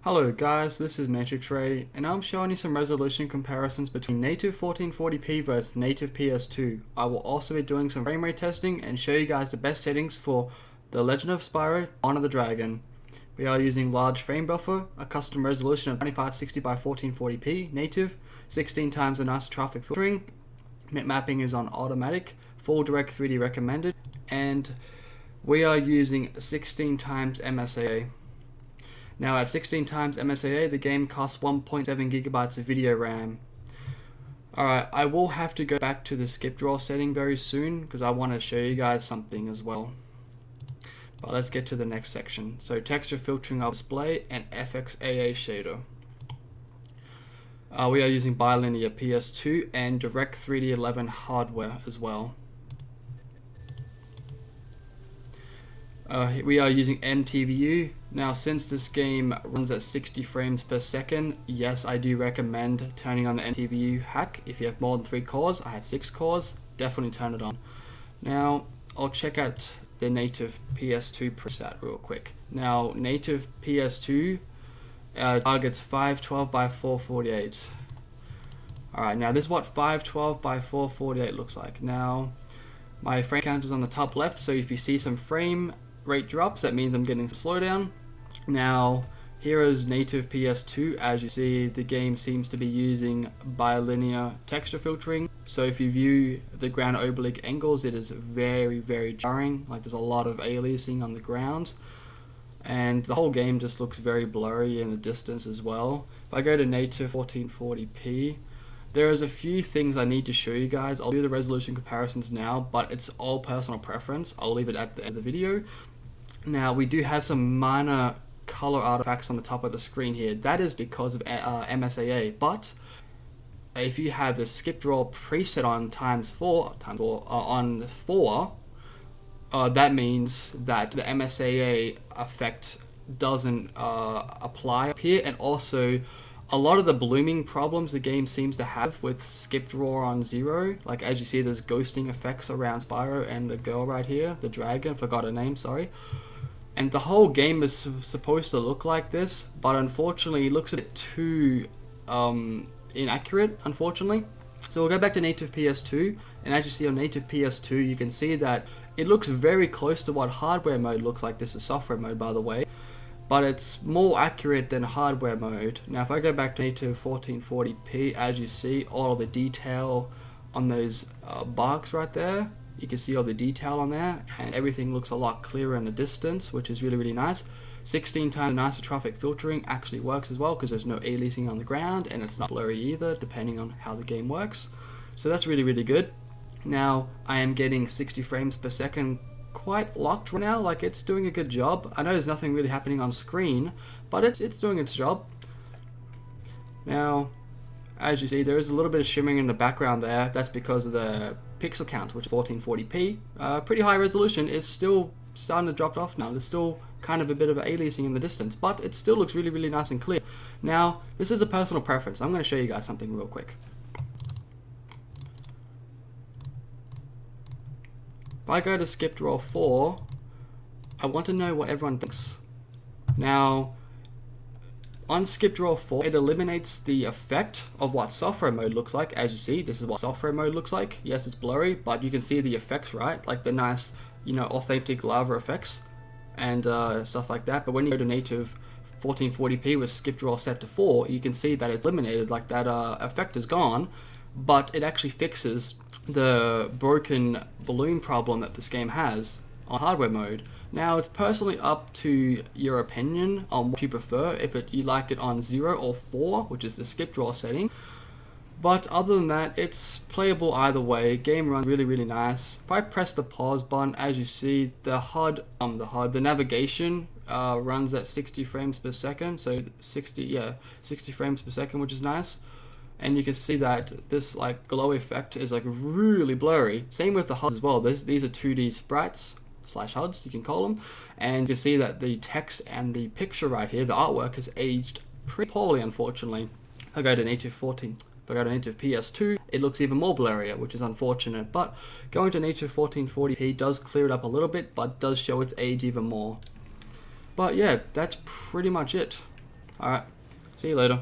Hello guys, this is Matrix Ray, and I'm showing you some resolution comparisons between native 1440p versus native PS2. I will also be doing some frame rate testing and show you guys the best settings for the Legend of Spyro, Honor the Dragon. We are using large frame buffer, a custom resolution of 2560 by 1440p, native, 16 times anisotropic filtering, mapping is on automatic, full direct 3D recommended, and we are using 16 times MSAA. Now at 16 times MSAA, the game costs 1.7 gigabytes of video RAM. Alright, I will have to go back to the skip draw setting very soon because I want to show you guys something as well. But let's get to the next section. So texture filtering of display and FXAA shader. We are using bilinear PS2 and Direct3D 11 hardware as well. We are using NTVU. Now since this game runs at 60 frames per second, yes, I do recommend turning on the NTVU hack. If you have more than 3 cores, I have 6 cores, definitely turn it on. Now I'll check out the native PS2 preset real quick. Now native PS2 targets 512 by 448. Alright, now this is what 512 by 448 looks like. Now my frame count is on the top left, so if you see some frame rate drops, that means I'm getting some slowdown. Now here is native PS2. As you see, the game seems to be using bilinear texture filtering, so if you view the ground oblique angles, it is very jarring. Like there's a lot of aliasing on the ground, and the whole game just looks very blurry in the distance as well. If I go to native 1440p, there is a few things I need to show you guys. I'll do the resolution comparisons now, but it's all personal preference. I'll leave it at the end of the video. Now we do have some minor color artifacts on the top of the screen here. That is because of MSAA, but if you have the skip draw preset on times 4, on 4, that means that the MSAA effect doesn't apply up here, and also a lot of the blooming problems the game seems to have with skip draw on 0, like as you see there's ghosting effects around Spyro and the girl right here, the dragon, forgot her name, sorry. And the whole game is supposed to look like this, but unfortunately it looks a bit too inaccurate, unfortunately. So we'll go back to native PS2, and as you see on native PS2 you can see that it looks very close to what hardware mode looks like. This is software mode, by the way, but it's more accurate than hardware mode. Now if I go back to native 1440p, as you see all the detail on those barks right there, you can see all the detail on there, and everything looks a lot clearer in the distance, which is really nice. 16 times anisotropic filtering actually works as well because there's no aliasing on the ground, and it's not blurry either, depending on how the game works. So that's really good. Now I am getting 60 frames per second quite locked right now, like it's doing a good job. I know there's nothing really happening on screen, but it's doing its job. Now as you see, there is a little bit of shimmering in the background there. That's because of the pixel count, which is 1440p. Pretty high resolution. It's still starting to drop off now. There's still kind of a bit of aliasing in the distance, but it still looks really nice and clear. Now this is a personal preference. I'm going to show you guys something real quick. If I go to skip draw 4, I want to know what everyone thinks. Now on skip draw 4, it eliminates the effect of what software mode looks like. As you see, this is what software mode looks like. Yes, it's blurry, but you can see the effects, right? Like the nice, authentic lava effects and stuff like that. But when you go to native 1440p with skip draw set to 4, you can see that it's eliminated, like that effect is gone, but it actually fixes the broken balloon problem that this game has on hardware mode. Now it's personally up to your opinion on what you prefer, if you like it on 0 or 4, which is the skip draw setting. But other than that, it's playable either way. Game runs really nice. If I press the pause button, as you see, the the navigation runs at 60 frames per second, so 60 frames per second, which is nice. And you can see that this like glow effect is like really blurry. Same with the HUDs as well. These are 2D sprites / HUDs, you can call them, and you can see that the text and the picture right here, the artwork, has aged pretty poorly, unfortunately. If I go to native PS2, it looks even more blurrier, which is unfortunate, but going to native 1440p does clear it up a little bit, but does show its age even more. But yeah, that's pretty much it. Alright, see you later.